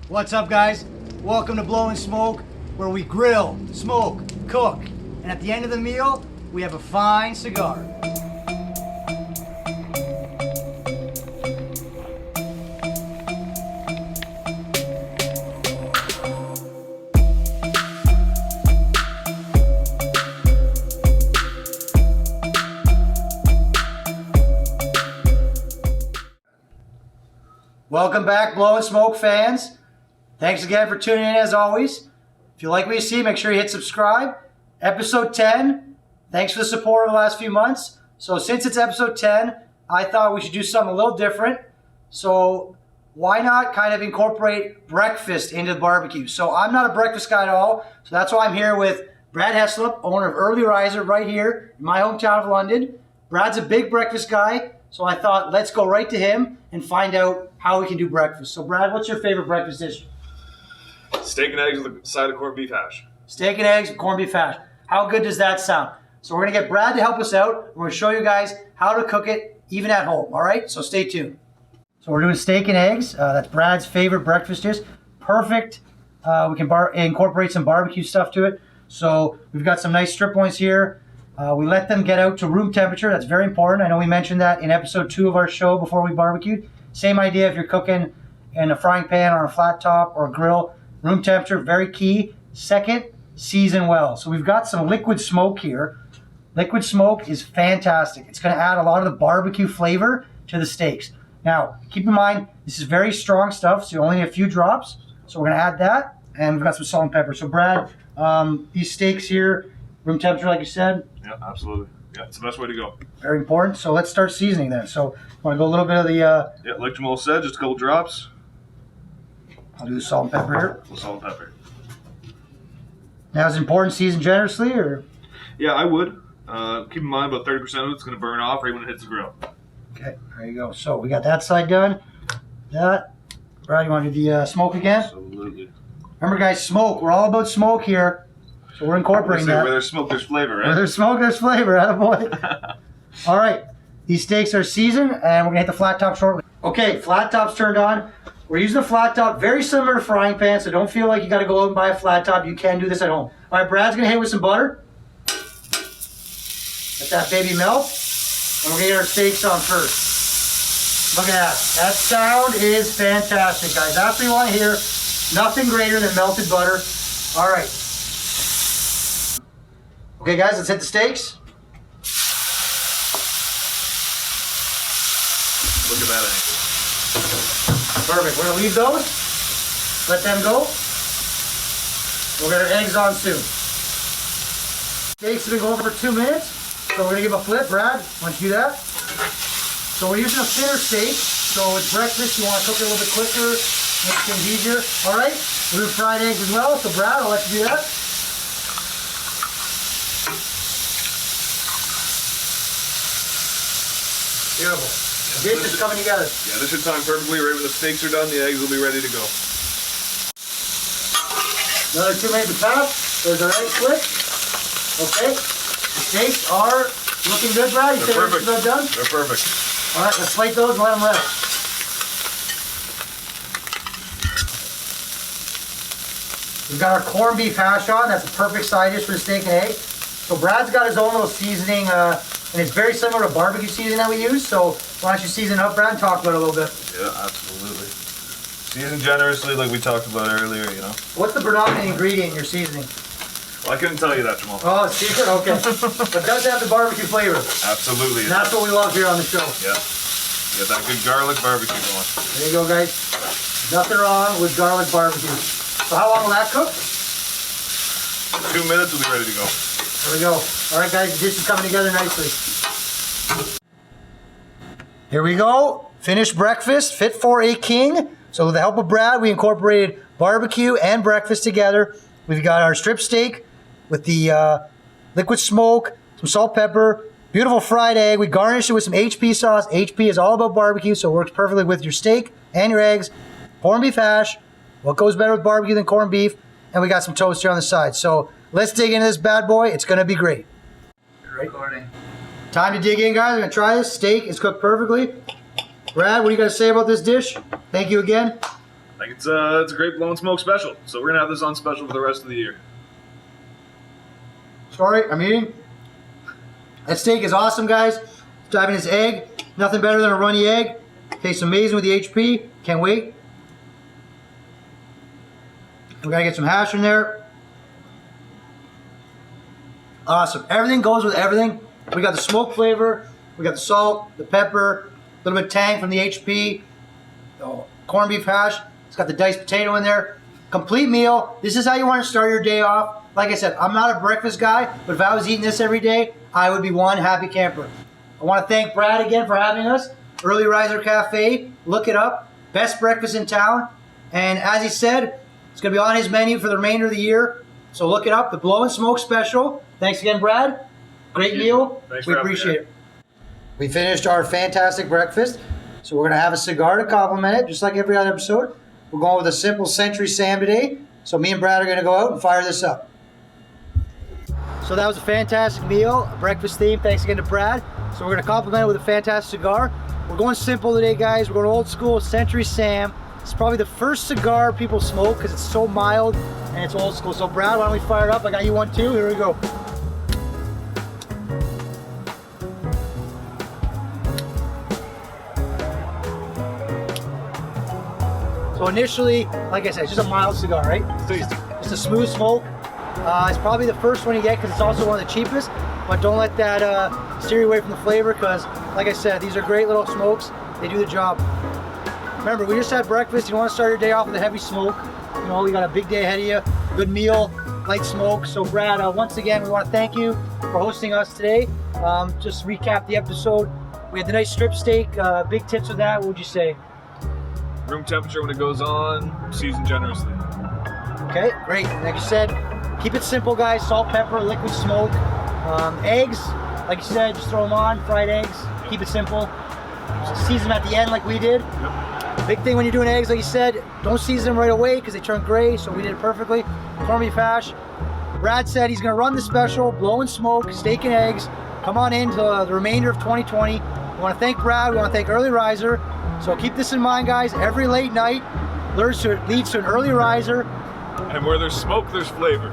What's up, guys? Welcome to Blowin Smoke, where we grill, smoke, cook, and at the end of the meal, we have a fine cigar. Welcome back, Blowin Smoke fans. Thanks again for tuning in as always. If you like what you see, make sure you hit subscribe. Episode 10. Thanks for the support over the last few months. So since it's episode 10, I thought we should do something a little different. So why not kind of incorporate breakfast into the barbecue? So I'm not a breakfast guy at all. So that's why I'm here with Brad Heslop, owner of Early Riser right here in my hometown of London. Brad's a big breakfast guy. So I thought, let's go right to him and find out how we can do breakfast. So Brad, what's your favorite breakfast dish? Steak and eggs with a side of corned beef hash. Steak and eggs, corned beef hash. How good does that sound? So we're going to get Brad to help us out. We're going to show you guys how to cook it even at home, all right? So stay tuned. So we're doing steak and eggs. That's Brad's favorite breakfast dish. Perfect. We can incorporate some barbecue stuff to it. So we've got some nice strip loins here. We let them get out to room temperature. That's very important. I know we mentioned that in episode 2 of our show before we barbecued. Same idea if you're cooking in a frying pan or a flat top or a grill. Room temperature, very key. Second, season well. So we've got some liquid smoke here. Liquid smoke is fantastic. It's going to add a lot of the barbecue flavor to the steaks. Now, keep in mind, this is very strong stuff, so you only need a few drops. So we're going to add that, and we've got some salt and pepper. So Brad, these steaks here, room temperature, like you said. Yeah, absolutely. Yeah, it's the best way to go. Very important. So let's start seasoning then. So I want to go a little bit of the... Yeah, like Jimal said, just a couple drops. I'll do the salt and pepper here. Salt and pepper. Now, is it important to season generously, or? Yeah, I would. Keep in mind about 30% of it's going to burn off right when it hits the grill. Okay, there you go. So we got that side done. That. Brad, you want to do the smoke again? Absolutely. Remember, guys, smoke. We're all about smoke here. So we're incorporating that. Where there's smoke, there's flavor, right? Where there's smoke, there's flavor. Attaboy. All right. These steaks are seasoned, and we're going to hit the flat top shortly. Okay, flat top's turned on. We're using a flat top, very similar to frying pan, so don't feel like you got to go out and buy a flat top. You can do this at home. All right, Brad's going to hit with some butter. Let that baby melt. And we're going to get our steaks on first. Look at that. That sound is fantastic, guys. That's what you want to hear. Nothing greater than melted butter. All right. Okay, guys, let's hit the steaks. Look at that angle. Perfect. We're going to leave those. Let them go. We'll get our eggs on soon. Steaks have been going for 2 minutes. So we're going to give a flip. Brad, why don't you do that? So we're using a thinner steak. So it's breakfast. You want to cook it a little bit quicker. Make things easier. All right. We're doing fried eggs as well. So Brad, I'll let you do that. Beautiful. The dish is coming together. Yeah, this should time perfectly. Right when the steaks are done, the eggs will be ready to go. Another 2 minutes to pass. There's our egg flip. Okay. The steaks are looking good, Brad. They're perfect. They're done? They're perfect. All right, let's plate those and let them rest. We've got our corned beef hash on. That's a perfect side dish for the steak and egg. So Brad's got his own little seasoning, and it's very similar to barbecue seasoning that we use. So why don't you season it up, Brad, and talk about it a little bit. Yeah, absolutely. Season generously like we talked about earlier, you know. What's the predominant ingredient in your seasoning? Well, I couldn't tell you that, Jamal. Oh, it's secret? Okay. But it does have the barbecue flavor. Absolutely. And that's what we love here on the show. Yeah. Get that good garlic barbecue going. There you go, guys. Nothing wrong with garlic barbecue. So how long will that cook? 2 minutes, we'll be ready to go. There we go. All right, guys, the dish is coming together nicely. Here we go. Finished breakfast, fit for a king. So with the help of Brad, we incorporated barbecue and breakfast together. We've got our strip steak with the liquid smoke, some salt, pepper, beautiful fried egg. We garnished it with some HP sauce. HP is all about barbecue, so it works perfectly with your steak and your eggs. Corned beef hash. What goes better with barbecue than corned beef? And we got some toast here on the side. So let's dig into this bad boy. It's going to be great. Recording. Time to dig in, guys. I'm going to try this. Steak is cooked perfectly. Brad, what do you got to say about this dish? Thank you again. Like it's a great Blowin Smoke special. So we're gonna have this on special for the rest of the year. Sorry, I'm eating. That steak is awesome, guys. Dive in this egg. Nothing better than a runny egg. Tastes amazing with the HP. Can't wait. We gotta get some hash in there. Awesome. Everything goes with everything. We got the smoke flavor. We got the salt, the pepper, a little bit of tang from the HP. Oh, corned beef hash. It's got the diced potato in there. Complete meal. This is how you want to start your day off. Like I said, I'm not a breakfast guy, but if I was eating this every day, I would be one happy camper. I want to thank Brad again for having us. Early Riser Cafe. Look it up. Best breakfast in town. And as he said, it's going to be on his menu for the remainder of the year. So look it up. The Blowin Smoke special. Thanks again, Brad. Great meal. Thanks We for having me, appreciate Ed. it. We finished our fantastic breakfast. So we're going to have a cigar to complement it, just like every other episode. We're going with a simple Century Sam today. So me and Brad are going to go out and fire this up. So that was a fantastic meal, a breakfast theme. Thanks again to Brad. So we're going to complement it with a fantastic cigar. We're going simple today, guys. We're going old school Century Sam. It's probably the first cigar people smoke because it's so mild and it's old school. So Brad, why don't we fire it up? I got you one too. Here we go. So initially, like I said, it's just a mild cigar, right? Tasty. It's a smooth smoke. It's probably the first one you get because it's also one of the cheapest, but don't let that steer you away from the flavor because, like I said, these are great little smokes. They do the job. Remember, we just had breakfast. You don't want to start your day off with a heavy smoke. You know, we got a big day ahead of you. Good meal, light smoke. So Brad, once again, we want to thank you for hosting us today. Just recap the episode. We had the nice strip steak. Big tips with that. What would you say? Room temperature when it goes on, season generously. Okay, great. Like you said, keep it simple, guys. Salt, pepper, liquid smoke. Eggs, like you said, just throw them on. Fried eggs. Keep it simple. Season them at the end like we did. Yep. Big thing when you're doing eggs, like you said, don't season them right away because they turn gray, so we did it perfectly. Corned beef hash. Brad said he's going to run the special, Blowin Smoke, steak and eggs. Come on in to the remainder of 2020. We want to thank Brad. We want to thank Early Riser. So keep this in mind, guys. Every late night leads to an early riser. And where there's smoke, there's flavor.